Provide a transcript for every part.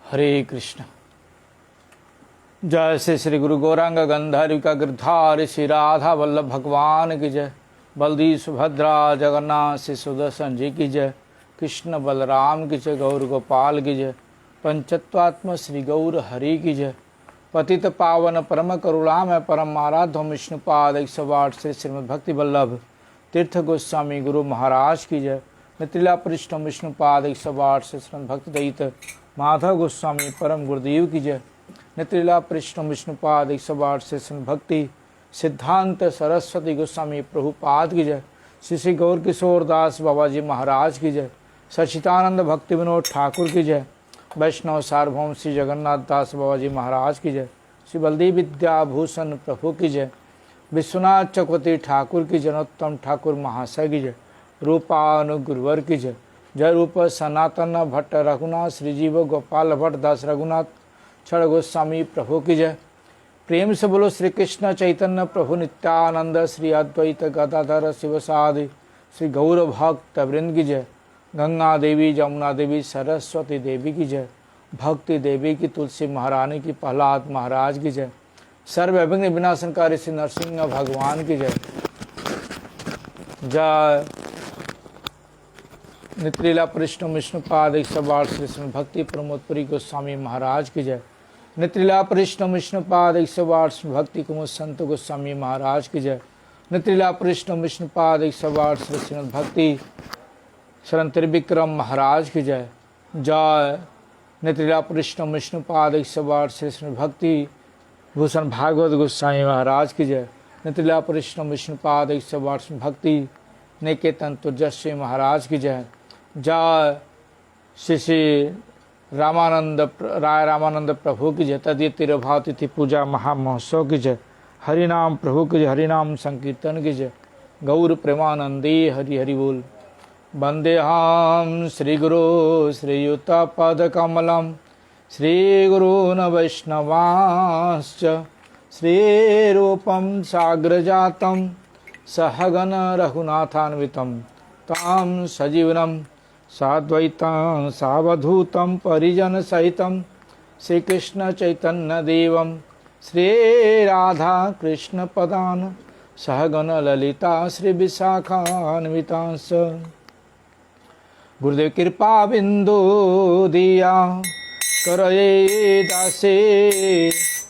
हरे कृष्ण। जय श्री श्री गुरु गौरांग गंधर्विका गिरधारी श्री राधा वल्लभ भगवान की जय। बलदी सुभद्रा जगन्नाथ श्री सुदर्शन जी की जय। कृष्ण बलराम की जय। गौर गोपाल की जय। पंचत्वात्म श्री गौर हरि की जय। पतित पावन परम करुणामय परम आराध्य विष्णुपाद 108 श्री श्रीमद् भक्ति वल्लभ तीर्थ गोस्वामी गुरु महाराज की जय। नित्रिला पृष्ठ विष्णुपाद 108 श्री श्रीमद् भक्ति दयित माधव गोस्वामी परम गुरुदेव की जय। नित्रिला पृष्ठ विष्णुपाद 108 श्री श्रीमद् भक्ति सिद्धांत सरस्वती गोस्वामी प्रभुपाद की जय। श्री श्री गौर किशोर दास बाबा जी महाराज की जय। सचितानंद भक्ति विनोद ठाकुर की जय। वैष्णव सार्वभौम श्री जगन्नाथ दास बाबा जी महाराज की जय। श्री बलदेव विद्याभूषण प्रभु की जय। विश्वनाथ चक्रवर्ती ठाकुर की जनोत्तम ठाकुर महाशय की जय। रूपानुगुरुवर की जय। जय रूप सनातन भट्ट रघुनाथ श्रीजीव गोपाल भट्ट दास रघुनाथ क्षण गोस्वामी प्रभु की जय। प्रेम से बोलो श्री कृष्ण चैतन्य प्रभु नित्यानंद श्री अद्वैत गदाधर शिवसादि श्री गौर भक्त वृंद की जय। गंगा देवी जमुना देवी सरस्वती देवी की जय। भक्ति देवी की तुलसी महारानी की प्रहलाद महाराज की जय। सर्वविघ्न विनाशनकारी श्री नरसिंह भगवान की जय। जय नित्रिला पृष्ठ विष्णुपाद 108 श्री श्रीमद् भक्ति प्रमोदपुरी गोस्वामी महाराज की जय। नित्रिला पृष्ठ विष्णुपाद 108 श्री भक्ति कुमुद संत गोस्वामी महाराज की जय। नित्रिला पृष्ठ विष्णुपाद 108 श्री श्रीमद् भक्ति शरण त्रिविक्रम महाराज की जय। जय नित्रिला पृष्ठ विष्णुपाद 108 श्री श्रीमद् भक्ति भूषण भागवत गोस्वामी महाराज की जय। नित्रिला पृष्ठ विष्णुपाद 108 श्री भक्ति निकेतन तुर्जस्वी महाराज की जय। जय श्री श्री राय रामानंद प्रभु की जय। तदीय तिरुभाव तिथि पूजा महामहोत्सव की जय। हरिनाम प्रभु की जय। हरिनाम संकीर्तन की जय। गौर प्रेमानंदी हरि हरि बोल। वंदेहम श्री गुरु श्रीयुत पद कमलम श्री गुरून् वैष्णवांश्च श्री रूपम साग्र जातम सहगन रघुनाथान्वितं तां सजीवनं साद्वैतं सावधूतं परिजन सहितं श्रीकृष्ण चैतन्य देवं श्री राधा कृष्ण पदान सहगन ललिता श्री विशाखान्वितांश। गुरुदेव कृपा बिंदु दिया करये दासे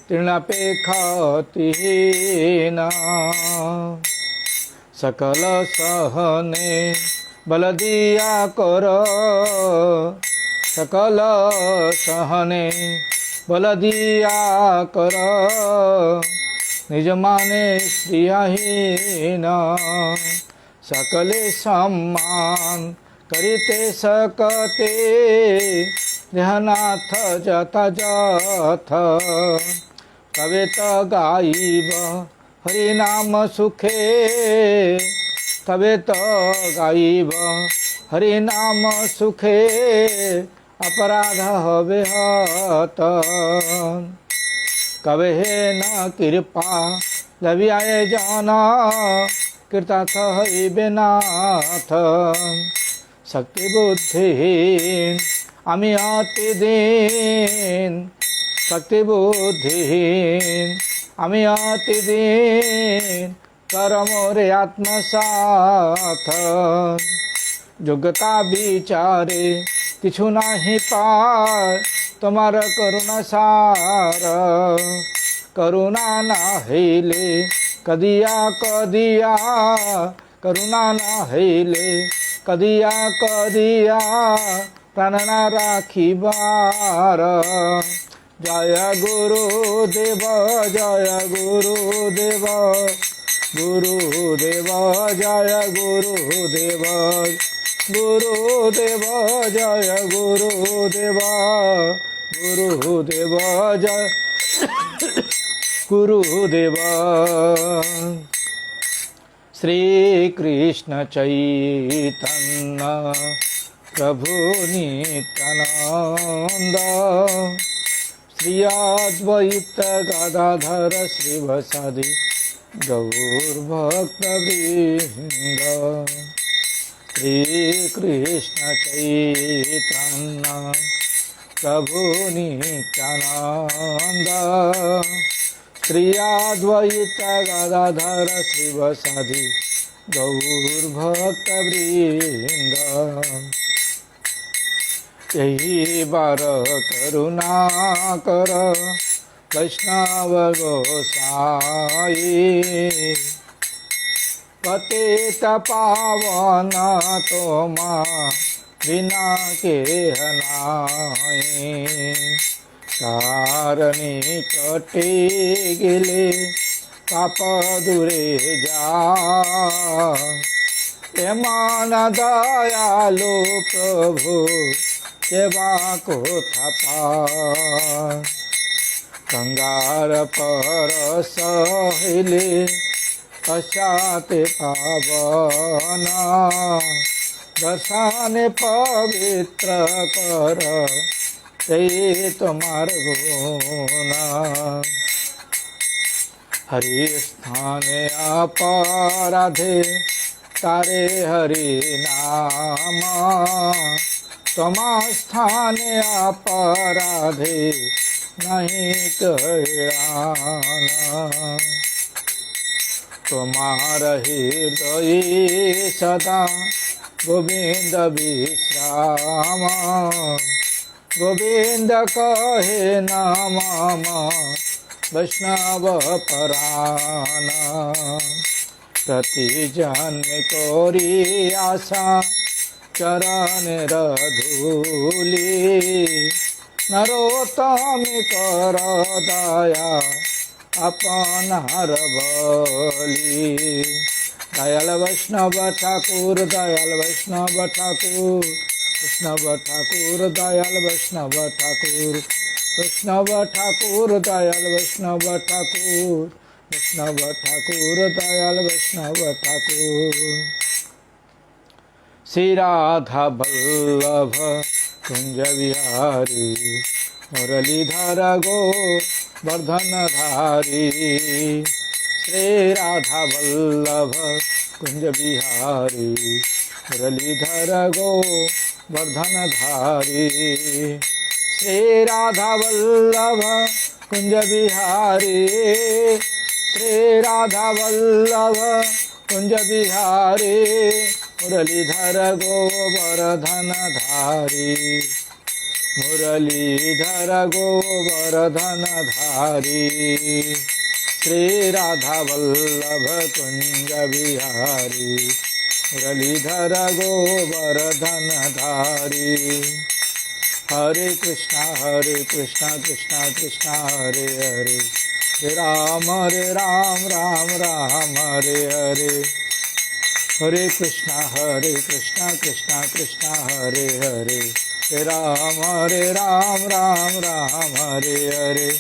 तृणापेक्षातिहीना सकल सहने बल दिया कर सकल सहने बल दिया कर निज माने स्त्रियाहीना सकले सम्मान करिते सकते देहनाथ जथा जथ कवे त गाइब हरिनाम सुखे तबे त गाइब हरिनाम सुखे अपराध हवे हत कवे न कृपा लवियाए जाना कृतार्थ हइबे नाथ। शक्ति बुद्धिहीन आमी अति दीन शक्ति बुद्धिहीन आमी अति दीन कर मोरे आत्मसाथ। योग्यता विचारे किछु नाही पार तुम्हार करुणा सार करुणा ना हेले कदिया कदिया करुणा ना हेले कदिया कदिया प्राण ना राखी बार। जय गुरुदेव जय गुरुदेव गुरुदेव जय गुरुदेव गुरुदेव जय गुरुदेव गुरुदेव जय गुरुदेव। श्री कृष्ण चैतन्य प्रभु नित्यानंद श्री अद्वैत गदाधर श्रीवासादि गौरभक्तवृंद। श्री कृष्ण चैतन्य प्रभु नित्यानंद श्री अद्वैत गदाधर श्रीवासादि गौरभक्तवृंद। यही बार करुणा कर वैष्णव गोसाई पतित पावन तोमा बिना के हनाई कारणी कटे गिले पाप दूरे जा एमान दयालु प्रभु सेवा को थपा कंगार पर सहिले पश्चात पावन दर्शन पवित्र कर ते तुम्हार गुण हरि स्थाने अपराधे तारे हरि नाम तमा स्थाने अपराधे नहीं कल्याण तुम्हार हृदय सदा गोविंद विश्राम गोविंद कहे नाम वैष्णव परान प्रति जन्म कोरी आशा चरण रधूली नरोत्तम कर दया अपनार बली दयाल वैष्णव ठाकुर दयाल वैष्णव ठाकुर वैष्णव ठाकुर दयाल वैष्णव ठाकुर वैष्णव ठाकुर दयाल वैष्णव ठाकुर वैष्णव ठाकुर दयाल वैष्णव ठाकुर। श्री राधा वल्लभ कुंज बिहारी मुरलीधर गो वर्धनधारी श्री राधा वल्लभ कुंज बिहारी मुरलीधर गो वर्धनधारी श्री राधा वल्लभ कुंज बिहारी श्री राधा वल्लभ कुंज बिहारी मुरलीधर गो वर्धनधारी मुरलीधर गो वर्धनधारी श्री राधा वल्लभ कुंज बिहारी मुरलीधर गो वर्धनधारी। हरे कृष्णा कृष्णा कृष्णा हरे हरे राम राम राम हरे हरे हरे कृष्णा कृष्णा कृष्णा हरे हरे राम राम हरे हरे।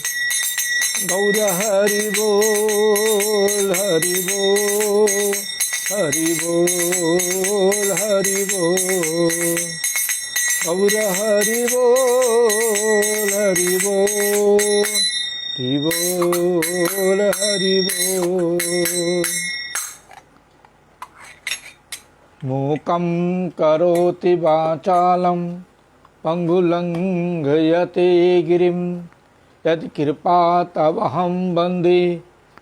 गौर हरि बोल हरि बोल हरि बोल हरि बोल गौर हरि बोल हरि बोल हरि बोल हरि बोल। मूकं करोति वाचालं पंगुलंघयते गिरिं यत्कृपा तवहं वन्दे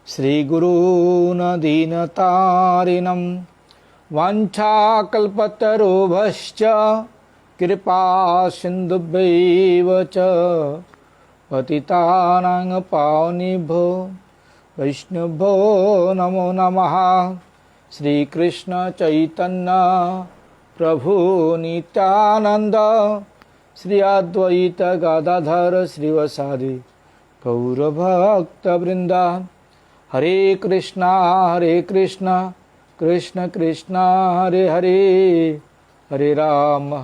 श्रीगुरून् दीनतारिणं। वाञ्छाकल्पतरुभ्यश्च कृपा सिन्धुभ्यैव च पतितानां पावनेभ्यो वैष्णवो नमो नमः। श्री कृष्ण चैतन्य प्रभु नित्यानंद श्री अद्वैत गदाधर श्रीवासादि गौरभक्तवृंद। हरे कृष्णा कृष्ण कृष्ण हरे हरे हरे राम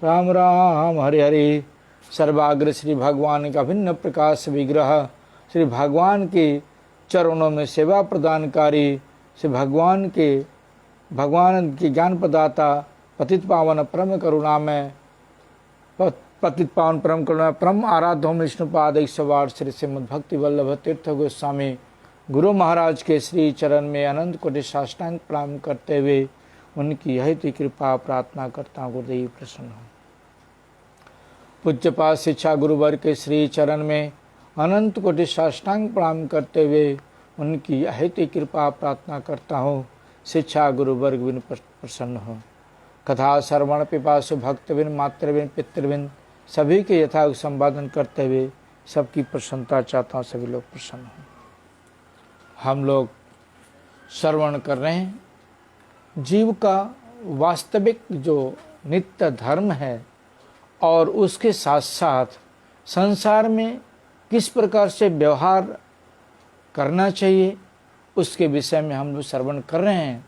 राम राम हरे हरे। सर्वाग्र श्री भगवान का भिन्न प्रकाश विग्रह श्री भगवान के चरणों में सेवा प्रदानकारी श्री भगवान के ज्ञान प्रदाता पतित पावन परम करुणा में पतित पावन परम करुणा परम आराध्य ओम विष्णुपाद 108 श्री श्रीमद् भक्ति वल्लभ तीर्थ गोस्वामी गुरु महाराज के श्री चरण में अनंत कोटि साष्टांग प्रणाम करते हुए उनकी यही कृपा प्रार्थना करता हूँ। गुरुदेव प्रसन्न हो। पूज्यपाद शिक्षा गुरुवर के श्री चरण में अनंत कोटि साष्टांग प्रणाम करते हुए उनकी अहित कृपा प्रार्थना करता हूँ। शिक्षा गुरुवर्ग बिन प्रसन्न हो। कथा श्रवण पिपासु भक्तबिन मातृबिन पितृबिन सभी के यथायोग संपादन करते हुए सबकी प्रसन्नता चाहता हूँ, सभी लोग प्रसन्न हों। हम लोग श्रवण कर रहे हैं जीव का वास्तविक जो नित्य धर्म है और उसके साथ साथ संसार में किस प्रकार से व्यवहार करना चाहिए उसके विषय में हम लोग श्रवण कर रहे हैं।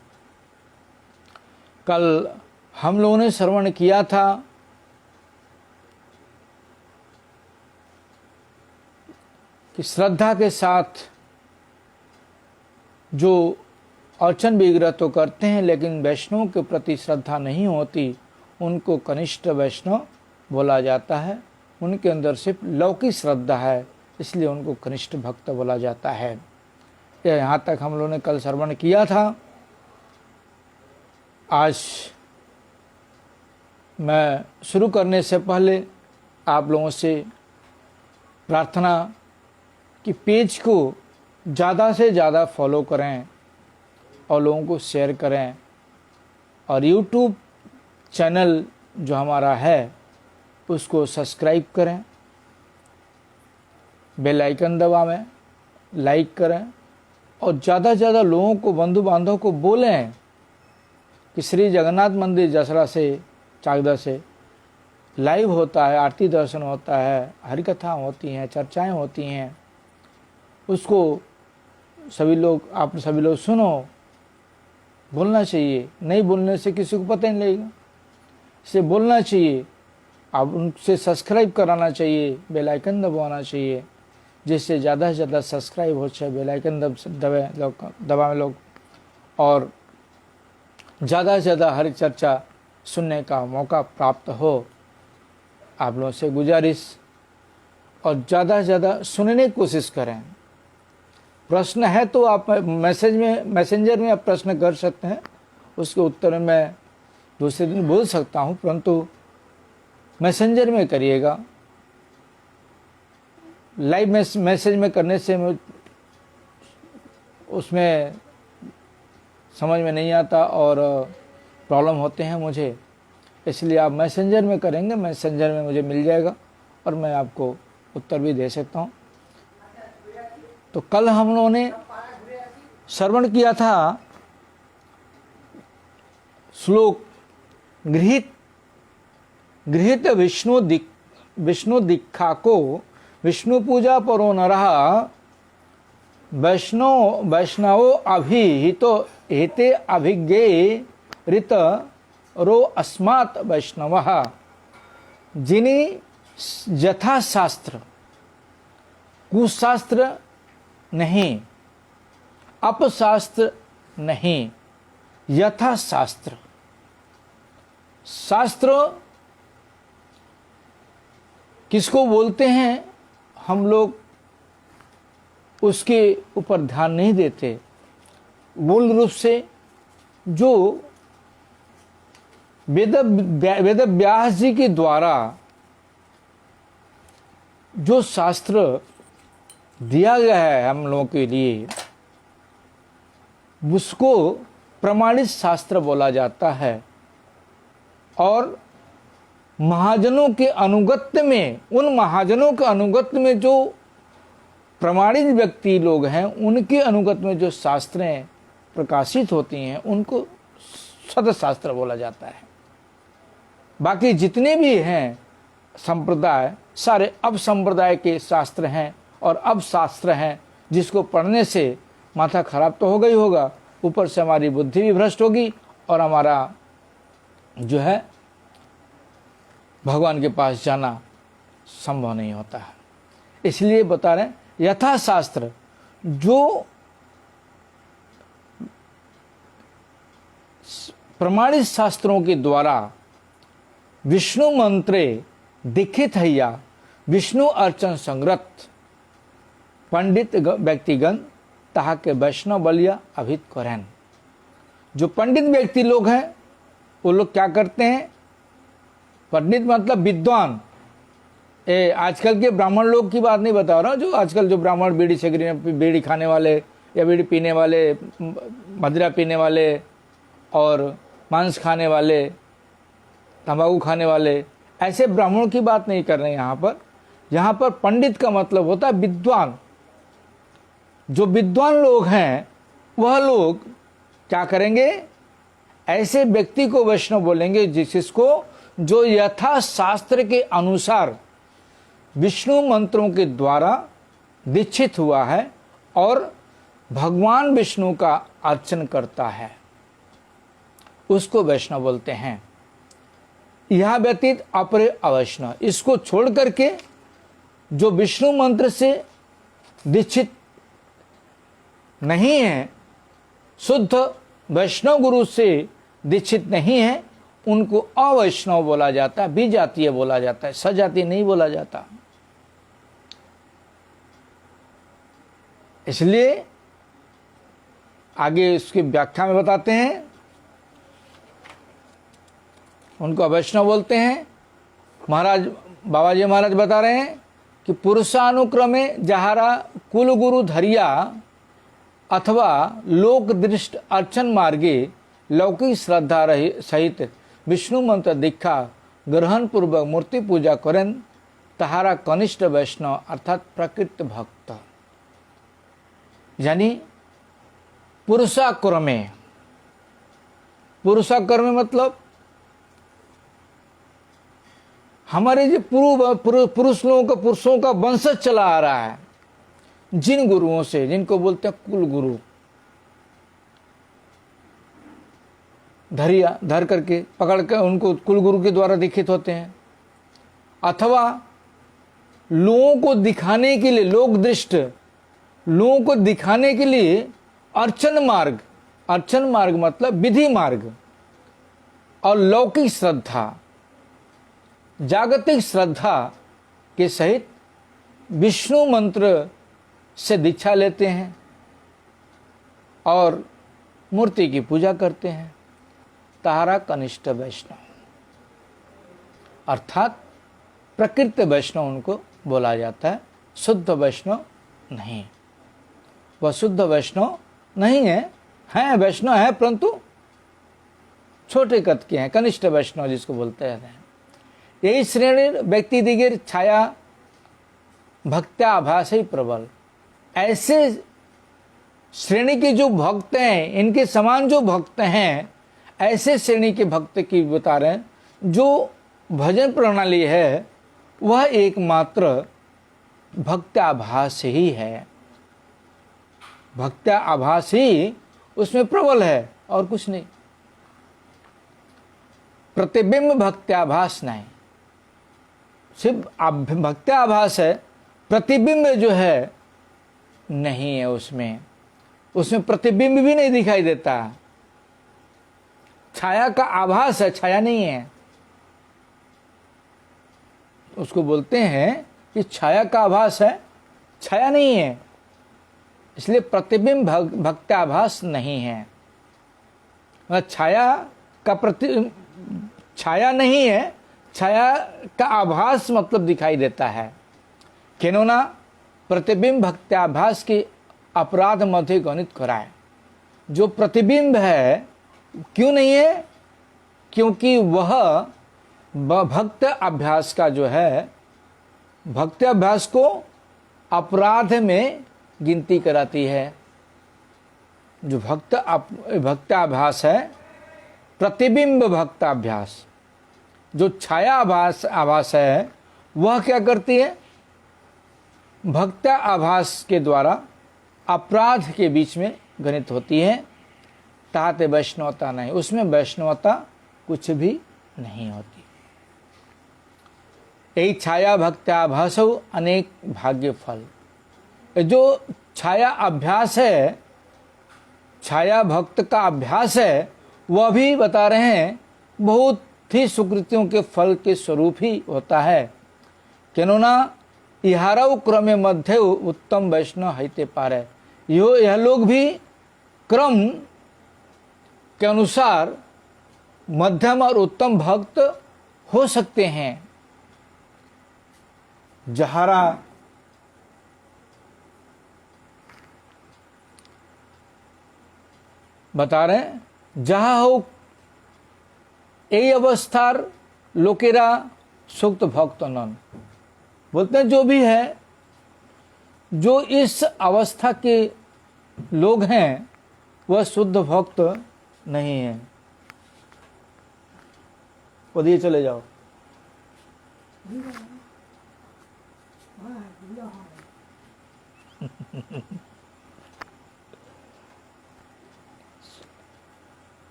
कल हम लोगों ने श्रवण किया था कि श्रद्धा के साथ जो अर्चन विग्रह तो करते हैं लेकिन वैष्णव के प्रति श्रद्धा नहीं होती, उनको कनिष्ठ वैष्णव बोला जाता है। उनके अंदर सिर्फ लौकिक श्रद्धा है, इसलिए उनको कनिष्ठ भक्त बोला जाता है। यहाँ तक हम लोगों ने कल श्रवण किया था। आज मैं शुरू करने से पहले आप लोगों से प्रार्थना कि पेज को ज़्यादा से ज़्यादा फॉलो करें और लोगों को शेयर करें, और यूट्यूब चैनल जो हमारा है उसको सब्सक्राइब करें, बेल आइकन दबाएं, लाइक करें और ज़्यादा से ज़्यादा लोगों को, बंधु बांधव को बोलें कि श्री जगन्नाथ मंदिर जसरा से चाकदा से लाइव होता है, आरती दर्शन होता है, हरिकथा होती हैं, चर्चाएं होती हैं, उसको सभी लोग, आप सभी लोग सुनो। बोलना चाहिए, नहीं बोलने से किसी को पता नहीं लगेगा, इसे बोलना चाहिए। आप उनसे सब्सक्राइब कराना चाहिए, बेल आइकन दबाना चाहिए, जिससे ज़्यादा से ज़्यादा सब्सक्राइब हो जाए, बेल आइकन दबाएं लोग, और ज़्यादा से ज़्यादा हर चर्चा सुनने का मौका प्राप्त हो। आप लोगों से गुजारिश, और ज़्यादा से ज़्यादा सुनने की कोशिश करें। प्रश्न है तो आप मैसेंजर में आप प्रश्न कर सकते हैं, उसके उत्तर में मैं दूसरे दिन बोल सकता हूं, परंतु मैसेंजर में करिएगा। लाइव मैसेज में करने से उसमें समझ में नहीं आता और प्रॉब्लम होते हैं मुझे, इसलिए आप मैसेंजर में करेंगे, मैसेंजर में मुझे मिल जाएगा और मैं आपको उत्तर भी दे सकता हूं। तो कल हम लोगों ने श्रवण किया था श्लोक गृहीत विष्णु दीक्षा को विष्णु पूजा परो नरः वैष्णवो अभिहितो हेते अभिज्ञे ऋत रो अस्मात् वैष्णवः। जिन्हें यथा शास्त्र, कुशास्त्र नहीं, अपशास्त्र नहीं, यथा शास्त्र। शास्त्र किसको बोलते हैं हम लोग उसके ऊपर ध्यान नहीं देते। मूल रूप से जो वेद व्यास जी के द्वारा जो शास्त्र दिया गया है हम लोगों के लिए, उसको प्रमाणित शास्त्र बोला जाता है। और महाजनों के अनुगत्य में, उन महाजनों के अनुगत्य में जो प्रमाणित व्यक्ति लोग हैं, उनके अनुगत्य में जो शास्त्रें प्रकाशित होती हैं, उनको सदशास्त्र बोला जाता है। बाकी जितने भी हैं संप्रदाय, सारे अब संप्रदाय के शास्त्र हैं और अब शास्त्र हैं, जिसको पढ़ने से माथा खराब तो हो गई होगा, ऊपर से हमारी बुद्धि भी भ्रष्ट होगी और हमारा जो है भगवान के पास जाना संभव नहीं होता है। इसलिए बता रहे हैं यथा शास्त्र, जो प्रमाणित शास्त्रों के द्वारा विष्णु मंत्रे दीक्षित हैया विष्णु अर्चन संग्रत पंडित व्यक्तिगण ताहा के वैष्णव बलिया अभित करें। जो पंडित व्यक्ति लोग हैं वो लोग क्या करते हैं? पंडित मतलब विद्वान, आजकल के ब्राह्मण लोग की बात नहीं बता रहा हूँ, जो आजकल जो ब्राह्मण बीड़ी सिगरेट बीड़ी खाने वाले या बीड़ी पीने वाले, मदिरा पीने वाले और मांस खाने वाले, तंबाकू खाने वाले, ऐसे ब्राह्मणों की बात नहीं कर रहे हैं यहाँ पर। यहाँ पर पंडित का मतलब होता है विद्वान। जो विद्वान लोग हैं वह लोग क्या करेंगे, ऐसे व्यक्ति को वैष्णव बोलेंगे जिसको जो यथा शास्त्र के अनुसार विष्णु मंत्रों के द्वारा दीक्षित हुआ है और भगवान विष्णु का अर्चन करता है, उसको वैष्णव बोलते हैं। यह व्यतीत अपरे अवैष्णव, इसको छोड़ करके जो विष्णु मंत्र से दीक्षित नहीं है, शुद्ध वैष्णव गुरु से दीक्षित नहीं है, उनको अवैष्णव बोला जाता है, विजातीय बोला जाता है, सजातीय नहीं बोला जाता। इसलिए आगे इसकी व्याख्या में बताते हैं, उनको अवैष्णव बोलते हैं। महाराज बाबा जी महाराज बता रहे हैं कि पुरुषानुक्रमे जहारा कुल गुरु धरिया अथवा लोक दृष्ट अर्चन मार्गे लौकिक श्रद्धा सहित विष्णु मंत्र दीक्षा ग्रहण पूर्वक मूर्ति पूजा करें, तहारा कनिष्ठ वैष्णव अर्थात प्रकृत भक्त। यानी पुरुषाक्रमे, पुरुषाक्रमे मतलब हमारे जो पुरुष लोगों का, पुरुषों का वंशज चला आ रहा है, जिन गुरुओं से, जिनको बोलते हैं कुल गुरु, धर करके पकड़ कर उनको कुल गुरु के द्वारा दीक्षित होते हैं, अथवा लोगों को दिखाने के लिए, लोक दृष्ट लोगों को दिखाने के लिए अर्चन मार्ग, अर्चन मार्ग मतलब विधि मार्ग और लौकिक श्रद्धा, जागतिक श्रद्धा के सहित विष्णु मंत्र से दीक्षा लेते हैं और मूर्ति की पूजा करते हैं। तारा कनिष्ठ वैष्णव अर्थात प्रकृत वैष्णव उनको बोला जाता है, शुद्ध वैष्णव नहीं। वह शुद्ध वैष्णव नहीं है वैष्णव है परंतु छोटे कद के हैं, कनिष्ठ वैष्णव जिसको बोलते हैं। यही श्रेणी व्यक्ति दिगिर छाया भक्त्या आभास ही प्रबल, ऐसे श्रेणी के जो भक्त हैं, इनके समान जो भक्त हैं, ऐसे श्रेणी के भक्त की बता रहे हैं। जो भजन प्रणाली है वह एकमात्र भक्त्याभास ही है, भक्त्याभास ही उसमें प्रबल है और कुछ नहीं। प्रतिबिंब भक्त्याभास नहीं, सिर्फ भक्त्याभास है, प्रतिबिंब जो है नहीं है उसमें, उसमें प्रतिबिंब भी नहीं दिखाई देता। छाया का आभास है, छाया नहीं है। उसको बोलते हैं कि छाया का आभास है, छाया नहीं है, इसलिए प्रतिबिंब भक्त्याभास नहीं है। छाया का छाया नहीं है, छाया का आभास मतलब दिखाई देता है। केनोना प्रतिबिंब भक्त्याभास के अपराध मध्य गणित कराए। जो प्रतिबिंब है क्यों नहीं है, क्योंकि वह भक्त अभ्यास का जो है, भक्त अभ्यास को अपराध में गिनती कराती है। जो भक्ताभ्यास है, प्रतिबिंब भक्ताभ्यास, जो छाया आभास है वह क्या करती है, भक्ता आभास के द्वारा अपराध के बीच में गणित होती है। ताते वैष्णवता नहीं, उसमें वैष्णवता कुछ भी नहीं होती। यही छाया भक्त्याभास अनेक भाग्य फल। जो छाया अभ्यास है, छाया भक्त का अभ्यास है, वह भी बता रहे हैं बहुत ही सुकृतियों के फल के स्वरूप ही होता है। केनोना इहारव क्रमे मध्य उत्तम वैष्णव हैते पारे। यह लोग भी क्रम के अनुसार मध्यम और उत्तम भक्त हो सकते हैं। जहरा बता रहे हैं, जहा हो এই अवस्थार लोकेरा सुक्त भक्त नन। बोलते हैं जो भी है, जो इस अवस्था के लोग हैं वह शुद्ध भक्त नहीं है। पढ़िए चले जाओ।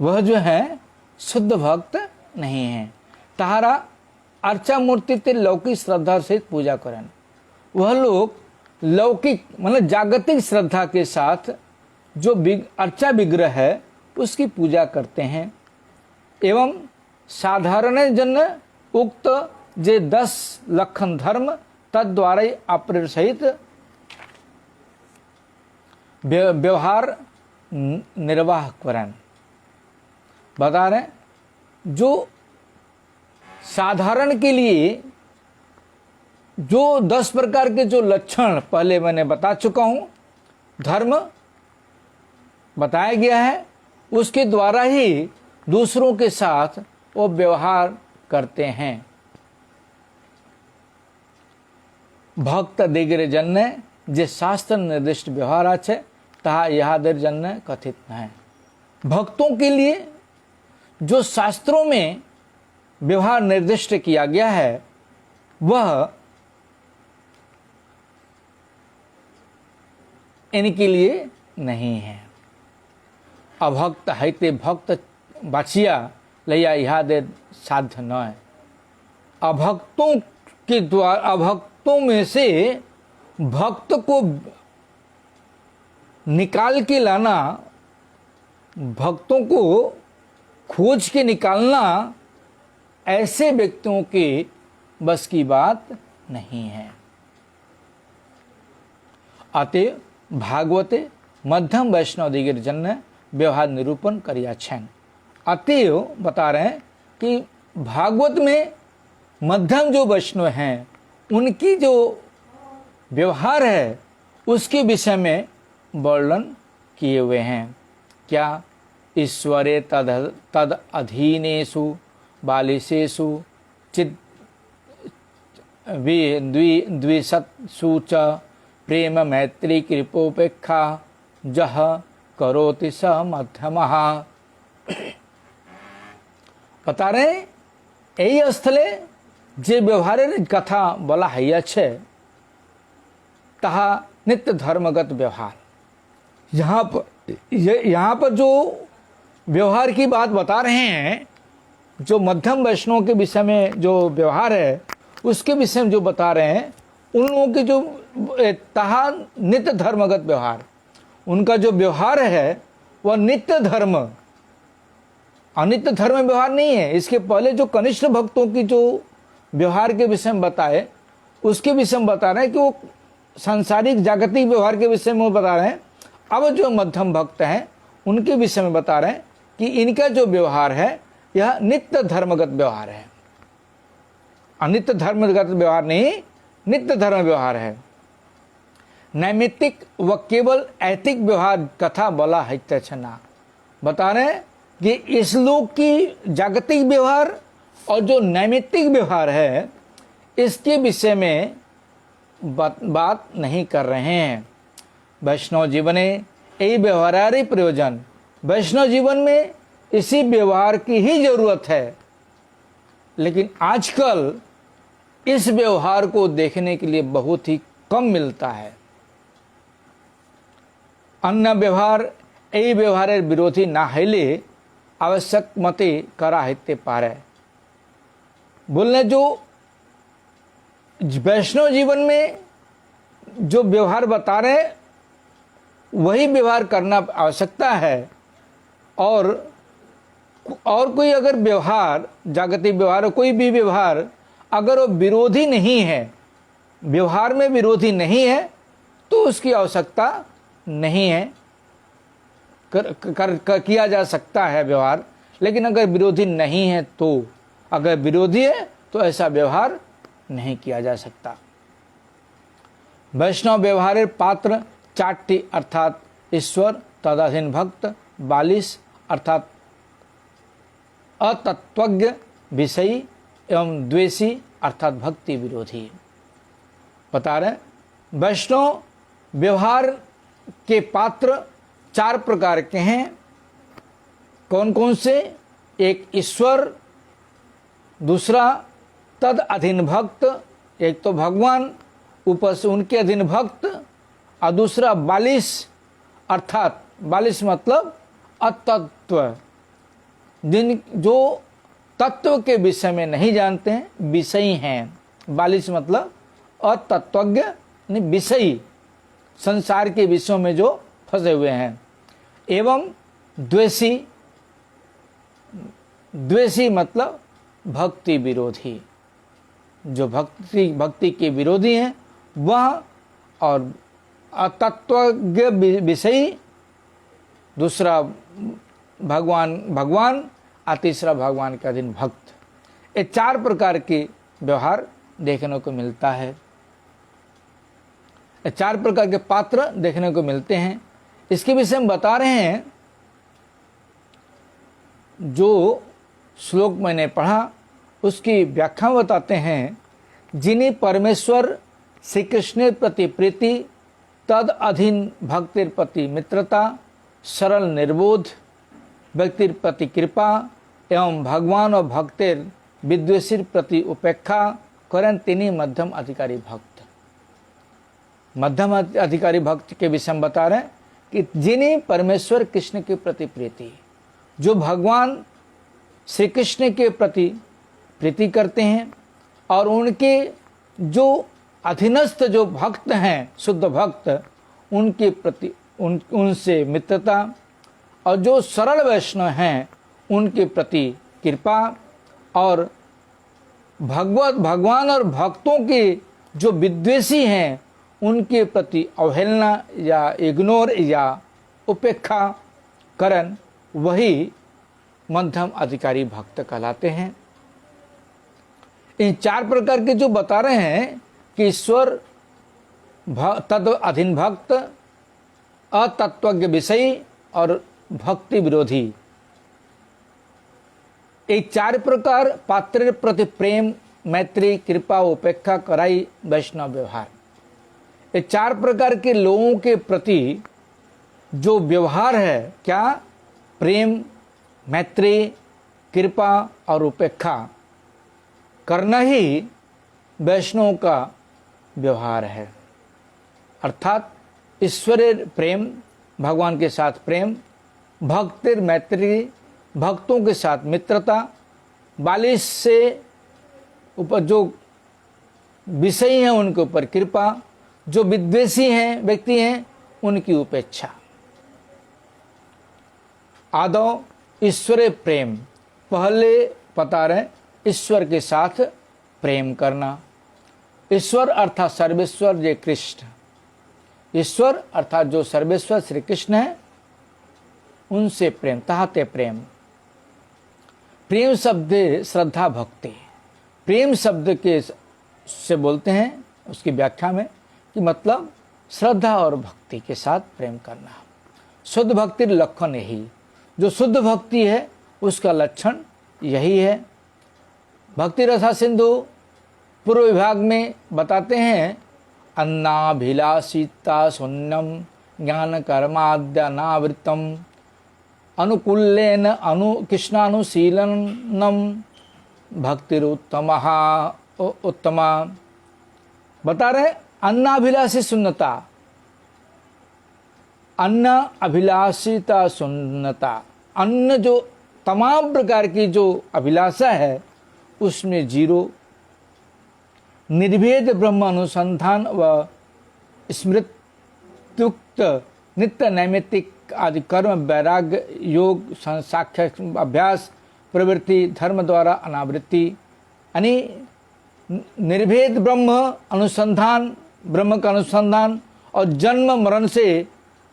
वह जो है शुद्ध भक्त नहीं है। तारा अर्चा मूर्ति ते लौकिक श्रद्धा से पूजा करें। वह लोग लौकिक मतलब जागतिक श्रद्धा के साथ जो अर्चा विग्रह है उसकी पूजा करते हैं एवं साधारण जन उक्त जे 10 लक्षण धर्म तद्वारा अप्रेर सहित व्यवहार निर्वाह करें। बता रहे जो साधारण के लिए जो 10 प्रकार के जो लक्षण पहले मैंने बता चुका हूं, धर्म बताया गया है, उसके द्वारा ही दूसरों के साथ वो व्यवहार करते हैं। भक्त दिग्र जन्य जे शास्त्र निर्दिष्ट व्यवहार आछे तहा यहादेर जन्य कथित है। भक्तों के लिए जो शास्त्रों में व्यवहार निर्दिष्ट किया गया है वह इनके लिए नहीं है। अभक्त हैते भक्त बाचिया लैया यहादेर साध्य न है। अभक्तों के द्वारा अभक्तों में से भक्त को निकाल के लाना, भक्तों को खोज के निकालना ऐसे व्यक्तियों के बस की बात नहीं है। अतः भागवते मध्यम वैष्णव दिगर जन्य व्यवहार निरूपण करिया छन। अतएव बता रहे हैं कि भागवत में मध्यम जो वैष्णव हैं उनकी जो व्यवहार है उसके विषय में वर्णन किए हुए हैं। क्या ईश्वरे तद अधीनेषु बालिशेषु चिद द्विषत्सु च प्रेम मैत्री कृपोपेक्षा जह करोति स मध्यमः। बता रहे यही स्थले जे व्यवहारेर कथा बला हइयाछे तहा नित्य धर्मगत व्यवहार। यहाँ पर जो व्यवहार की बात बता रहे हैं, जो मध्यम वैष्णव के विषय में जो व्यवहार है उसके विषय में जो बता रहे हैं, उन लोगों के जो तहा नित्य धर्मगत व्यवहार, उनका जो व्यवहार है वह नित्य धर्म, अनित्य धर्म व्यवहार नहीं है। इसके पहले जो कनिष्ठ भक्तों की जो व्यवहार के विषय में बताए उसके विषय में बता रहे हैं कि वो सांसारिक जागतिक व्यवहार के विषय में बता रहे हैं। अब जो मध्यम भक्त हैं उनके विषय में बता रहे हैं कि इनका जो व्यवहार है यह नित्य धर्मगत व्यवहार है, अनित्य धर्मगत व्यवहार नहीं, नित्य धर्म व्यवहार है। नैमित्तिक व केवल ऐतिक व्यवहार कथा बला हितचना। बता रहे हैं कि इस लोक की जागतिक व्यवहार और जो नैमित्तिक व्यवहार है इसके विषय में बात नहीं कर रहे हैं। वैष्णव जीवने यही व्यवहारारी प्रयोजन, वैष्णव जीवन में इसी व्यवहार की ही जरूरत है। लेकिन आजकल इस व्यवहार को देखने के लिए बहुत ही कम मिलता है। अन्य व्यवहार यही व्यवहारेर विरोधी ना हईले आवश्यक मते करा हईते पारे। बोलने जो वैष्णव जीवन में जो व्यवहार बता रहे वही व्यवहार करना आवश्यकता है। और कोई अगर व्यवहार, जागतिक व्यवहार, कोई भी व्यवहार अगर वो विरोधी नहीं है, व्यवहार में विरोधी नहीं है तो उसकी आवश्यकता नहीं है। किया जा सकता है व्यवहार, लेकिन अगर विरोधी नहीं है तो, अगर विरोधी है तो ऐसा व्यवहार नहीं किया जा सकता। वैष्णव व्यवहारेर पात्र 4टी अर्थात ईश्वर, तदाधीन भक्त, बालिश अर्थात अतत्वज्ञ विषयी एवं द्वेषी अर्थात भक्ति विरोधी। बता रहे वैष्णव व्यवहार के पात्र 4 प्रकार के हैं। कौन कौन से? एक ईश्वर, दूसरा तद अधीन भक्त, एक तो भगवान, ऊपर से उनके अधीन भक्त, और दूसरा बालिश अर्थात बालिश मतलब अतत्व, जिन जो तत्व के विषय में नहीं जानते हैं, विषयी हैं। बालिश मतलब अतत्वज्ञ विषयी, संसार के विषयों में जो फंसे हुए हैं। एवं द्वेषी, द्वेषी मतलब भक्ति विरोधी, जो भक्ति के विरोधी हैं वह, और अतत्वज्ञ विषयी, दूसरा भगवान और तीसरा भगवान के अधीन भक्त। ये 4 प्रकार के व्यवहार देखने को मिलता है। ये 4 प्रकार के पात्र देखने को मिलते हैं। इसके विषय में बता रहे हैं, जो श्लोक मैंने पढ़ा उसकी व्याख्या बताते हैं। जिन्हें परमेश्वर श्री कृष्ण प्रति प्रीति, तद अधीन भक्तिर प्रति मित्रता, सरल निर्बोध व्यक्तिर प्रति कृपा एवं भगवान और भक्तिर विद्वेषीर प्रति उपेक्षा करें, तिन्हीं मध्यम अधिकारी भक्त। मध्यम अधिकारी भक्त के विषय में बता रहे हैं कि जिन्हें परमेश्वर कृष्ण के प्रति प्रीति, जो भगवान श्री कृष्ण के प्रति प्रीति करते हैं और उनके जो अधीनस्थ जो भक्त हैं, शुद्ध भक्त, उनके प्रति उनसे मित्रता, और जो सरल वैष्णव हैं उनके प्रति कृपा, और भगवान और भक्तों के जो विद्वेषी हैं उनके प्रति अवहेलना या इग्नोर या उपेक्षा करन, वही मध्यम अधिकारी भक्त कहलाते हैं। इन 4 प्रकार के जो बता रहे हैं कि ईश्वर, तद अधीन भक्त, अतत्वज्ञ विषयी और भक्ति विरोधी, ये 4 प्रकार पात्र प्रति प्रेम, मैत्री, कृपा, उपेक्षा, कराई वैष्णव व्यवहार। ये 4 प्रकार के लोगों के प्रति जो व्यवहार है, क्या? प्रेम, मैत्री, कृपा और उपेक्षा करना ही वैष्णव का व्यवहार है। अर्थात ईश्वरीय प्रेम, भगवान के साथ प्रेम, भक्तिर मैत्री, भक्तों के साथ मित्रता, बालिश से ऊपर जो विषयी हैं उनके ऊपर कृपा, जो विद्वेषी हैं व्यक्ति हैं उनकी उपेक्षा। आदौ ईश्वरीय प्रेम, पहले बता रहे ईश्वर के साथ प्रेम करना। ईश्वर अर्थात सर्वेश्वर जय कृष्ण, ईश्वर अर्थात जो सर्वेश्वर श्री कृष्ण है उनसे प्रेम, ताहते प्रेम। प्रेम शब्द श्रद्धा भक्ति, प्रेम शब्द के से बोलते हैं उसकी व्याख्या में कि मतलब श्रद्धा और भक्ति के साथ प्रेम करना। शुद्ध भक्ति लक्षण यही, जो शुद्ध भक्ति है उसका लक्षण यही है। भक्ति रसा सिंधु पूर्व विभाग में बताते हैं, अन्नाभिलाषिता शून्यम ज्ञान कर्माद्यनावृतम अनुकूल्येन कृष्णानुशीलनम भक्तिरुत्तमः उत्तमा। बता रहे अन्नाभिलाषी शून्यता, अन्न अभिलाषिता शून्यता, अन्न जो तमाम प्रकार की जो अभिलाषा है उसमें जीरो, निर्भेद ब्रह्म अनुसंधान व स्मृत्युक्त नित्य नैमित्तिक आदि कर्म, वैराग्य, योग, साक्ष्य अभ्यास, प्रवृत्ति, धर्म द्वारा अनावृत्ति, यानी निर्भेद ब्रह्म अनुसंधान, ब्रह्म का अनुसंधान और जन्म मरण से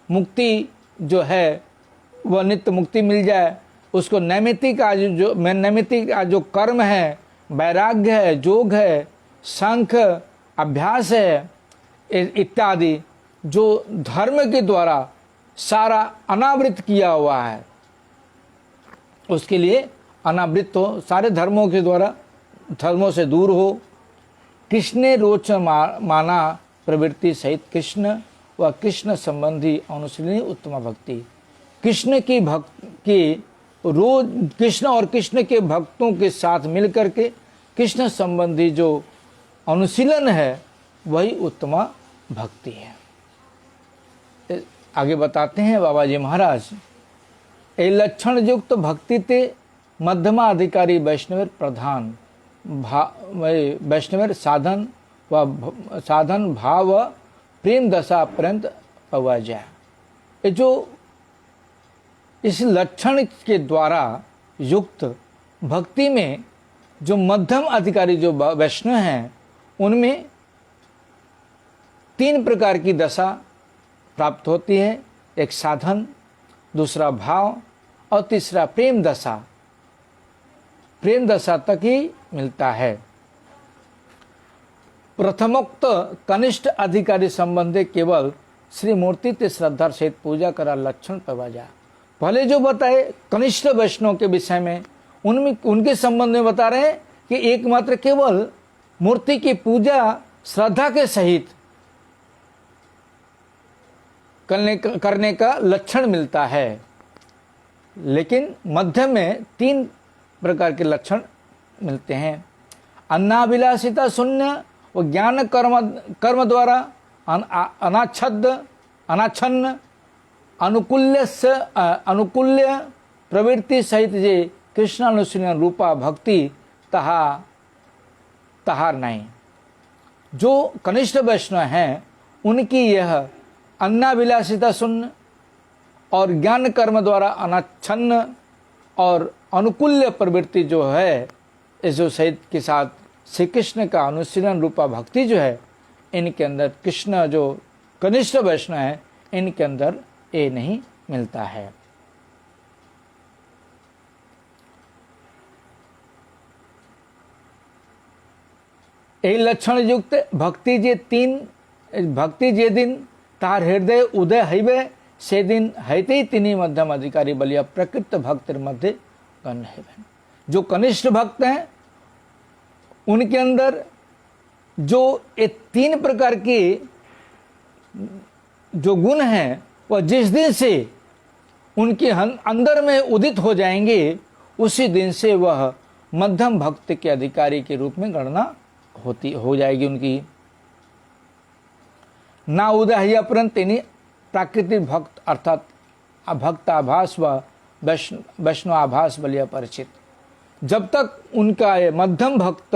मुक्ति जो है वह नित्य मुक्ति मिल जाए, उसको नैमित्तिक जो कर्म है, वैराग्य है, योग है, शंख अभ्यास है इत्यादि जो धर्म के द्वारा सारा अनावृत किया हुआ है, उसके लिए अनावृत हो, सारे धर्मों के द्वारा धर्मों से दूर हो। कृष्ण रोच माना प्रवृत्ति सहित कृष्ण व कृष्ण संबंधी अनुशीलनी उत्तम भक्ति। कृष्ण की रोज कृष्ण और कृष्ण के भक्तों के साथ मिलकर के कृष्ण संबंधी जो अनुशीलन है वही उत्तम भक्ति है। आगे बताते हैं बाबा जी महाराज, ए लक्षण युक्त भक्ति ते मध्यमा अधिकारी वैष्णव प्रधान वैष्णव साधन व साधन भाव प्रेम दशा पर्यंत पवा जाए। ये जो इस लक्षण के द्वारा युक्त भक्ति में जो मध्यम अधिकारी जो वैष्णव हैं उनमें 3 प्रकार की दशा प्राप्त होती है। एक साधन, दूसरा भाव और तीसरा प्रेम दशा। प्रेम दशा तक ही मिलता है। प्रथमोक्त कनिष्ठ अधिकारी संबंधी केवल श्री मूर्ति ते श्रद्धा सहित पूजा करा लक्षण पवा जा। पहले जो बताए कनिष्ठ वैष्णव के विषय में उनमें उनके संबंध में बता रहे हैं कि एकमात्र केवल मूर्ति की पूजा श्रद्धा के सहित करने का लक्षण मिलता है। लेकिन मध्य में 3 प्रकार के लक्षण मिलते हैं। अन्नाभिलाषिता शून्य व ज्ञान कर्म द्वारा अनाच्छन्न अनुकूल्य प्रवृत्ति सहित जे कृष्णानुशीलन रूपा भक्ति तहार नहीं। जो कनिष्ठ वैष्णव हैं उनकी यह अन्नाभिलाषिता शून्य और ज्ञान कर्म द्वारा अनाच्छन्न और अनुकूल्य प्रवृत्ति जो है, इस जो सहित के साथ श्री कृष्ण का अनुशीलन रूपा भक्ति जो है, इनके अंदर कृष्ण जो कनिष्ठ वैष्णव है इनके अंदर ये नहीं मिलता है। यही लक्षण युक्त भक्ति जे दिन तार हृदय उदय हईबे से दिन हैते तिनी मध्यम अधिकारी बलिया प्रकृत भक्त मध्य गण है। जो कनिष्ठ भक्त हैं उनके अंदर जो ये 3 प्रकार के जो गुण हैं वह जिस दिन से उनके अंदर में उदित हो जाएंगे उसी दिन से वह मध्यम भक्त के अधिकारी के रूप में गणना हो जाएगी उनकी। ना उदय अपरंत प्राकृतिक भक्त अर्थात भक्त आभास व वैष्णव आभास बलिया परिचित। जब तक उनका ये मध्यम भक्त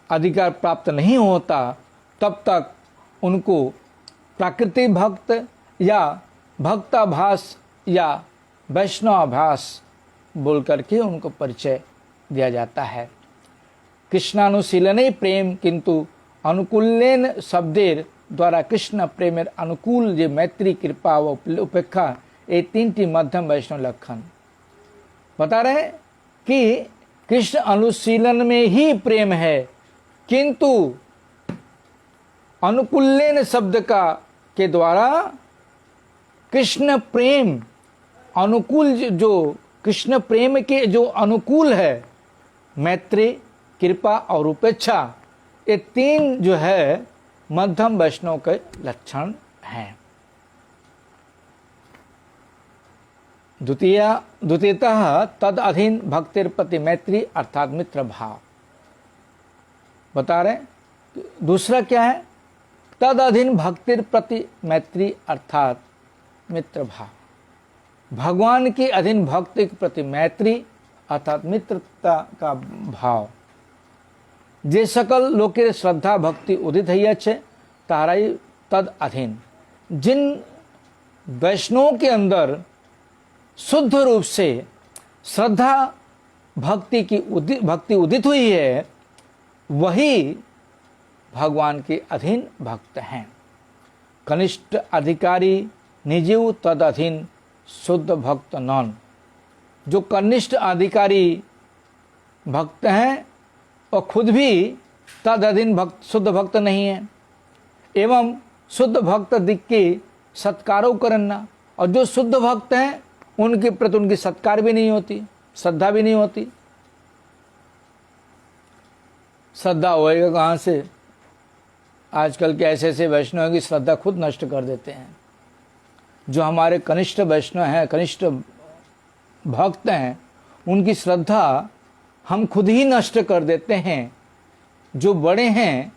अधिकार प्राप्त नहीं होता तब तक उनको प्राकृतिक भक्त या भक्ताभास या वैष्णवाभास बोल करके उनको परिचय दिया जाता है। कृष्णानुशीलने प्रेम किंतु अनुकूलेन शब्देर द्वारा कृष्ण प्रेमेर अनुकूल जे मैत्री कृपा व उपेक्षा ये 3टी मध्यम वैष्णव लक्षण बता रहे कि कृष्ण अनुशीलन में ही प्रेम है, किंतु अनुकूलेन शब्द के द्वारा कृष्ण प्रेम अनुकूल जो कृष्ण प्रेम के जो अनुकूल है मैत्री कृपा और उपेक्षा, ये 3 जो है मध्यम वैष्णव के लक्षण हैं। द्वितीयतः तद अधीन भक्तिर प्रति मैत्री अर्थात मित्र भाव बता रहे। दूसरा क्या है? तद अधीन भक्तिर प्रति मैत्री अर्थात मित्र भाव। भगवान के अधीन भक्ति के प्रति मैत्री अर्थात मित्रता का भाव। जे सकल लोके श्रद्धा भक्ति उदित है ताराई तद अधीन। जिन वैष्णवों के अंदर शुद्ध रूप से श्रद्धा भक्ति उदित हुई है वही भगवान के अधीन भक्त हैं। कनिष्ठ अधिकारी निजीव तद अधीन शुद्ध भक्त नॉन। जो कनिष्ठ अधिकारी भक्त हैं और खुद भी तद अधीन भक्त शुद्ध भक्त नहीं है। एवं शुद्ध भक्त दिख के सत्कारों करना, और जो शुद्ध भक्त हैं उनके प्रति उनकी सत्कार भी नहीं होती, श्रद्धा भी नहीं होती। श्रद्धा होएगा कहाँ से? आजकल के ऐसे ऐसे वैष्णव की श्रद्धा खुद नष्ट कर देते हैं। जो हमारे कनिष्ठ वैष्णव हैं, कनिष्ठ भक्त हैं, उनकी श्रद्धा हम खुद ही नष्ट कर देते हैं। जो बड़े हैं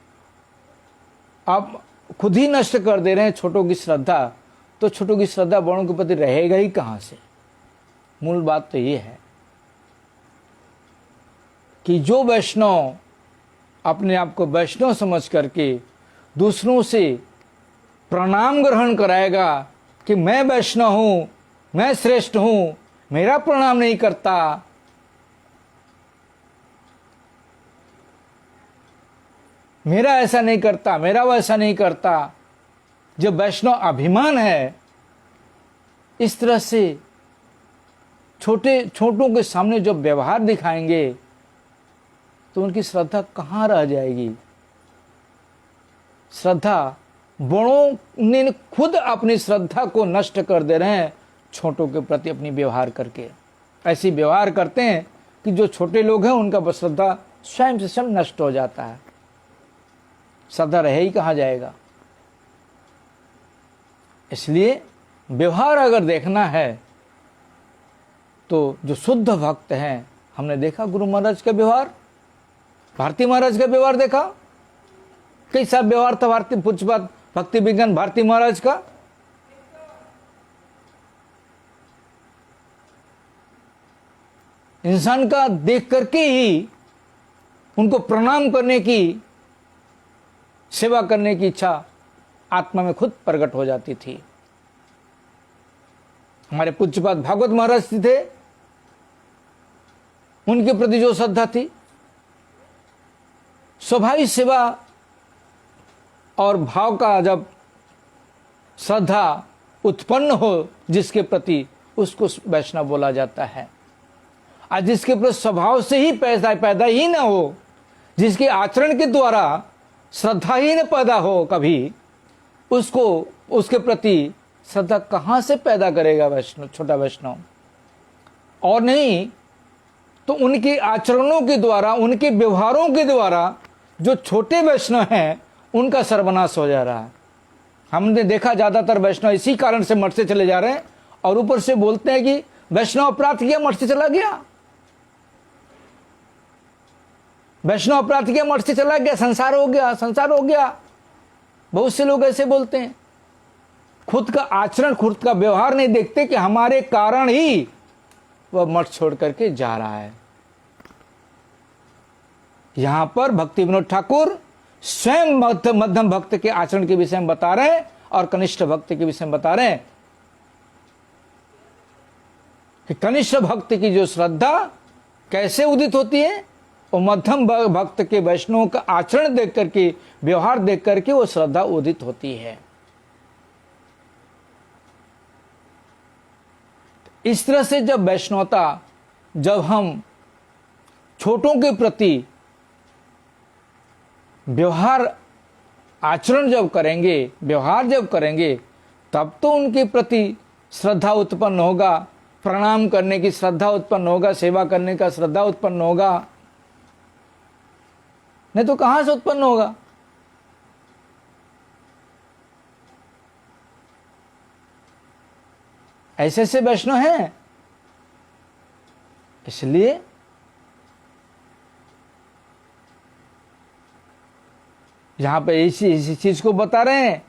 आप खुद ही नष्ट कर दे रहे हैं छोटों की श्रद्धा, तो छोटों की श्रद्धा बड़ों के प्रति रहेगा ही कहाँ से? मूल बात तो ये है कि जो वैष्णव अपने आप को वैष्णव समझ करके दूसरों से प्रणाम ग्रहण कराएगा कि मैं वैष्णव हूं, मैं श्रेष्ठ हूं, मेरा प्रणाम नहीं करता, मेरा ऐसा नहीं करता, मेरा वैसा नहीं करता, जो वैष्णव अभिमान है, इस तरह से छोटों के सामने जो व्यवहार दिखाएंगे तो उनकी श्रद्धा कहाँ रह जाएगी? श्रद्धा बड़ों ने खुद अपनी श्रद्धा को नष्ट कर दे रहे हैं छोटों के प्रति अपनी व्यवहार करके। ऐसी व्यवहार करते हैं कि जो छोटे लोग हैं उनका श्रद्धा स्वयं से स्वयं नष्ट हो जाता है। श्रद्धा रह ही कहाँ जाएगा? इसलिए व्यवहार अगर देखना है तो जो शुद्ध भक्त हैं, हमने देखा गुरु महाराज का व्यवहार, भारती महाराज का व्यवहार देखा, कैसा व्यवहार था भारती पूज्यपाद भक्ति विज्ञान भारती महाराज का। इंसान का देख करके ही उनको प्रणाम करने की, सेवा करने की इच्छा आत्मा में खुद प्रकट हो जाती थी। हमारे पूज्यपाद भागवत महाराज थे, उनके प्रति जो श्रद्धा थी, स्वाभाविक सेवा और भाव का जब श्रद्धा उत्पन्न हो जिसके प्रति, उसको वैष्णव बोला जाता है। आज जिसके प्रति स्वभाव से ही पैदा ही ना हो, जिसके आचरण के द्वारा श्रद्धा ही न पैदा हो कभी, उसको उसके प्रति श्रद्धा कहाँ से पैदा करेगा वैष्णव, छोटा वैष्णव? और नहीं तो उनके आचरणों के द्वारा, उनके व्यवहारों के द्वारा जो छोटे वैष्णव हैं उनका सर्वनाश हो जा रहा है। हमने देखा ज्यादातर वैष्णव इसी कारण से मठ से चले जा रहे हैं, और ऊपर से बोलते हैं कि वैष्णव अपराध किया मठ से चला गया, वैष्णव अपराध किया मठ से चला गया, संसार हो गया, संसार हो गया। बहुत से लोग ऐसे बोलते हैं। खुद का आचरण, खुद का व्यवहार नहीं देखते कि हमारे कारण ही वह मठ छोड़ करके जा रहा है। यहां पर भक्ति विनोद ठाकुर स्वयं मध्यम भक्त के आचरण के विषय में बता रहे हैं और कनिष्ठ भक्त के विषय में बता रहे हैं कि कनिष्ठ भक्त की जो श्रद्धा कैसे उदित होती है, और मध्यम भक्त के वैष्णव का आचरण देख करके, व्यवहार देख करके वो श्रद्धा उदित होती है। इस तरह से जब वैष्णवता, जब हम छोटों के प्रति व्यवहार आचरण जब करेंगे, व्यवहार जब करेंगे, तब तो उनके प्रति श्रद्धा उत्पन्न होगा, प्रणाम करने की श्रद्धा उत्पन्न होगा, सेवा करने का श्रद्धा उत्पन्न होगा, नहीं तो कहां से उत्पन्न होगा? ऐसे ऐसे वैष्णव हैं। इसलिए यहां पे इसी चीज को बता रहे हैं।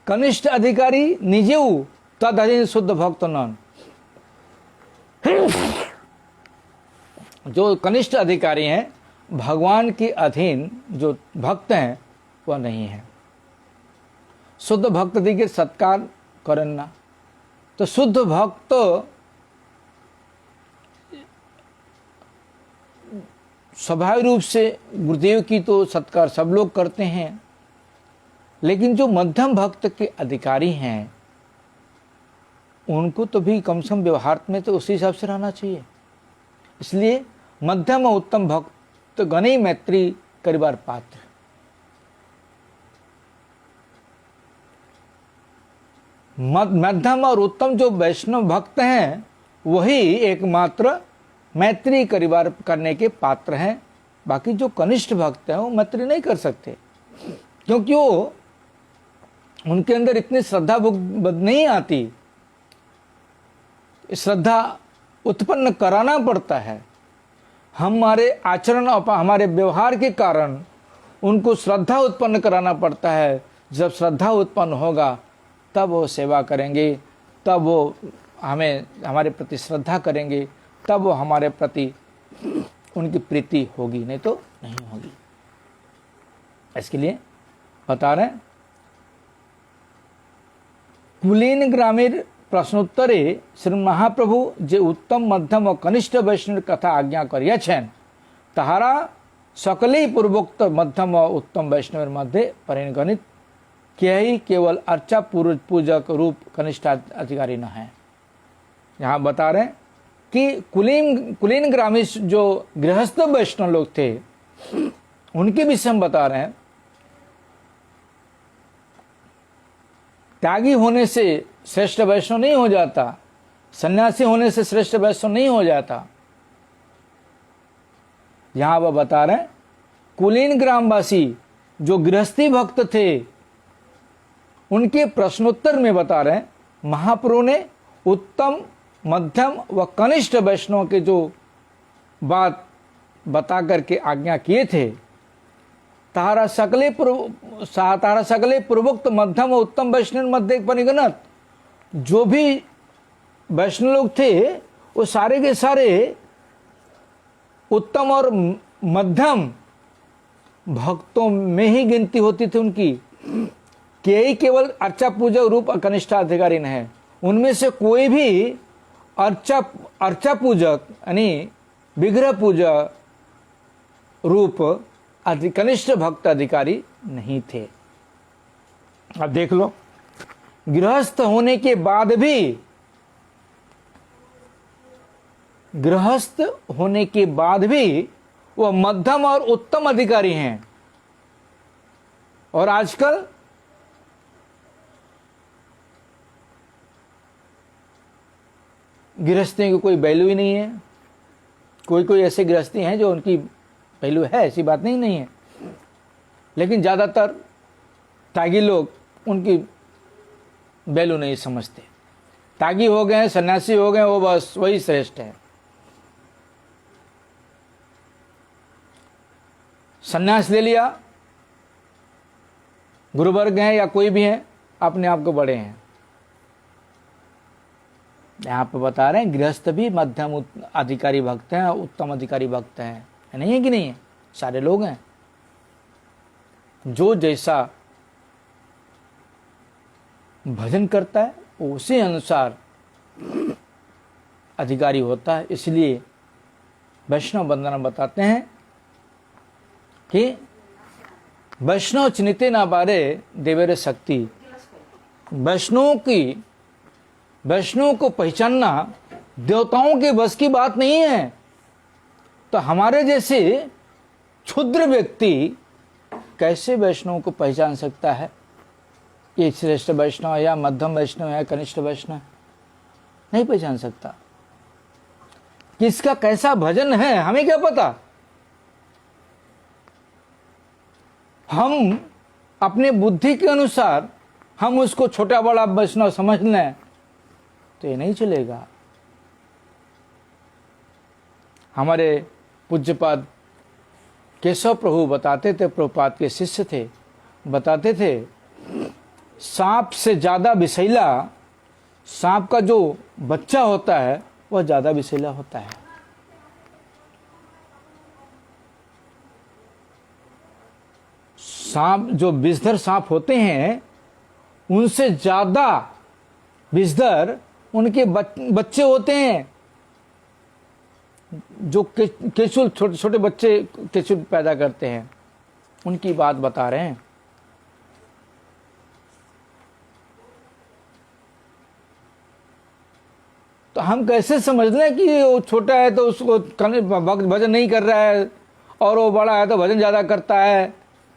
कनिष्ठ अधिकारी निजेऊ तद अधीन शुद्ध भक्त नन। जो कनिष्ठ अधिकारी हैं, भगवान के अधीन जो भक्त हैं वह नहीं है। शुद्ध भक्त दिखे सत्कार करना, तो शुद्ध भक्त स्वाभाविक रूप से गुरुदेव की तो सत्कार सब लोग करते हैं, लेकिन जो मध्यम भक्त के अधिकारी हैं उनको तो भी कम से कम व्यवहार में तो उसी हिसाब से रहना चाहिए। इसलिए मध्यम और उत्तम भक्त गणे मैत्री करिबार पात्र। मध्यम और उत्तम जो वैष्णव भक्त हैं वही एकमात्र मैत्री करिबार करने के पात्र हैं। बाकी जो कनिष्ठ भक्त हैं वो मैत्री नहीं कर सकते, क्योंकि वो उनके अंदर इतनी श्रद्धा नहीं आती। श्रद्धा उत्पन्न कराना पड़ता है। हमारे आचरण और हमारे व्यवहार के कारण उनको श्रद्धा उत्पन्न कराना पड़ता है। जब श्रद्धा उत्पन्न होगा तब वो सेवा करेंगे, तब वो हमारे प्रति श्रद्धा करेंगे, तब वो हमारे प्रति उनकी प्रीति होगी, नहीं तो नहीं होगी। इसके लिए बता रहे हैं कुलीन ग्रामीण प्रश्नोत्तरे श्री महाप्रभु जे उत्तम मध्यम और कनिष्ठ वैष्णव कथा आज्ञा करिया छेन तहारा सकले पूर्वोक्त मध्यम और उत्तम वैष्णव मध्य परिगणित किया ही केवल अर्चा पूजक रूप कनिष्ठ अधिकारी न है। यहाँ बता रहे हैं कि कुलीन ग्रामीण जो गृहस्थ वैष्णव लोग थे उनके विषय में बता रहे हैं। त्यागी होने से श्रेष्ठ वैष्णव नहीं हो जाता, सन्यासी होने से श्रेष्ठ वैष्णव नहीं हो जाता। यहां वह बता रहे हैं कुलीन ग्रामवासी जो गृहस्थी भक्त थे उनके प्रश्नोत्तर में बता रहे हैं महाप्रभु ने उत्तम मध्यम व कनिष्ठ वैष्णव के जो बात बता करके आज्ञा किए थे, तारा सकले पूर्वोक्त मध्यम और उत्तम वैष्णव मध्य परिगणत जो भी वैष्णव लोग थे वो सारे के सारे उत्तम और मध्यम भक्तों में ही गिनती होती थी उनकी, कि यही केवल अर्चा पूजक रूप कनिष्ठ अधिकारी न है। उनमें से कोई भी अर्चा पूजक यानी विग्रह पूजा रूप कनिष्ठ भक्त अधिकारी नहीं थे। अब देख लो गृहस्थ होने के बाद भी वह मध्यम और उत्तम अधिकारी हैं। और आजकल गृहस्थी की कोई वैल्यू ही नहीं है। कोई ऐसे गृहस्थी हैं जो उनकी वैल्यू है, ऐसी बात नहीं है, लेकिन ज़्यादातर त्यागी लोग उनकी वैल्यू नहीं समझते। त्यागी हो गए, सन्यासी हो गए, वो बस वही श्रेष्ठ है। सन्यास ले लिया, गुरुवर्ग हैं या कोई भी है, अपने आप को बड़े हैं। यहाँ पे बता रहे हैं गृहस्थ भी मध्यम अधिकारी भक्त हैं, उत्तम अधिकारी भक्त हैं, नहीं है कि नहीं है? सारे लोग हैं। जो जैसा भजन करता है उसी अनुसार अधिकारी होता है। इसलिए वैष्णव वंदना बताते हैं कि वैष्णव चिन्हिते ना बारे देवेरे शक्ति। वैष्णव को पहचानना देवताओं के बस की बात नहीं है। तो हमारे जैसे क्षुद्र व्यक्ति कैसे वैष्णव को पहचान सकता है? ये श्रेष्ठ वैष्णव या मध्यम वैष्णव या कनिष्ठ वैष्णव, नहीं पहचान सकता। किसका कैसा भजन है हमें क्या पता? हम अपने बुद्धि के अनुसार हम उसको छोटा बड़ा वैष्णव समझ लें तो ये नहीं चलेगा। हमारे पूज्यपाद केशव प्रभु बताते थे, प्रभुपाद के शिष्य थे, बताते थे सांप से ज्यादा विषैला, सांप का जो बच्चा होता है वह ज्यादा विषैला होता है। सांप जो विषधर सांप होते हैं उनसे ज्यादा विषधर उनके बच्चे होते हैं। जो केचुल छोटे छोटे बच्चे केचुल पैदा करते हैं, उनकी बात बता रहे हैं। हम कैसे समझ लें कि वो छोटा है तो उसको भजन नहीं कर रहा है, और वो बड़ा है तो भजन ज़्यादा करता है,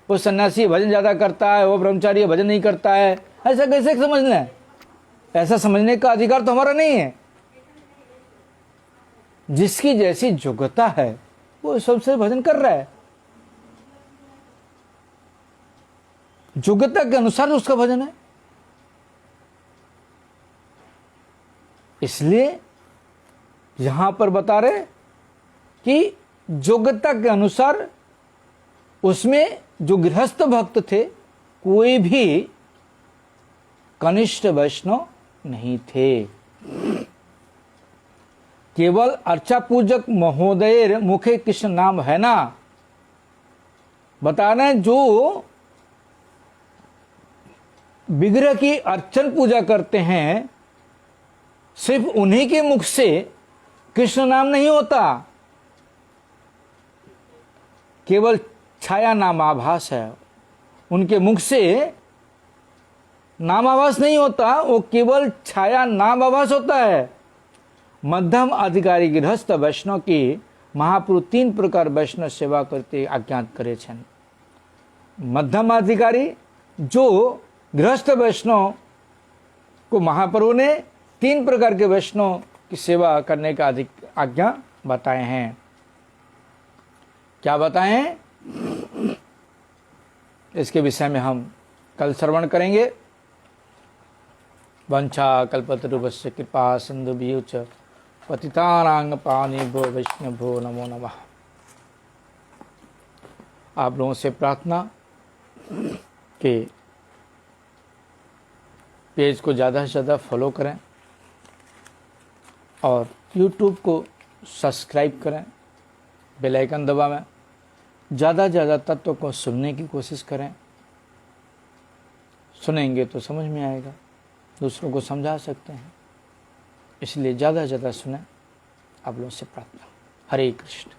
वो सन्यासी भजन ज़्यादा करता है, वो ब्रह्मचारी भजन नहीं करता है? ऐसा कैसे समझ लें? ऐसा समझने का अधिकार तो हमारा नहीं है। जिसकी जैसी योग्यता है वो सबसे भजन कर रहा है, योग्यता के अनुसार उसका भजन है। इसलिए यहां पर बता रहे कि योग्यता के अनुसार उसमें जो गृहस्थ भक्त थे कोई भी कनिष्ठ वैष्णव नहीं थे। केवल अर्चा पूजक महोदय मुखे कृष्ण नाम है ना, बता रहे जो विग्रह की अर्चन पूजा करते हैं सिर्फ उन्हीं के मुख से कृष्ण नाम नहीं होता, केवल छाया नाम आभास है। उनके मुख से नाम आभास नहीं होता, वो केवल छाया नाम आभास होता है। मध्यम अधिकारी गृहस्थ वैष्णव की महाप्रभु 3 प्रकार वैष्णव सेवा करते आज्ञात करे छन। मध्यम अधिकारी जो गृहस्थ वैष्णव को महाप्रभु ने 3 प्रकार के वैष्णव की सेवा करने का आज्ञा बताए हैं। क्या बताए हैं इसके विषय में हम कल श्रवण करेंगे। वंशा कल्पतरुभ्यश्च कृपा सिन्धुभ्यो च पतितानां पावनेभ्यो वैष्णवेभ्यो नमो नमः। आप लोगों से प्रार्थना कि पेज को ज़्यादा से ज़्यादा फॉलो करें और YouTube को सब्सक्राइब करें, बेल आइकन दबाएं, ज़्यादा से ज़्यादा तत्व को सुनने की कोशिश करें। सुनेंगे तो समझ में आएगा, दूसरों को समझा सकते हैं, इसलिए ज़्यादा से ज़्यादा सुने। आप लोगों से प्रार्थना। हरे कृष्ण।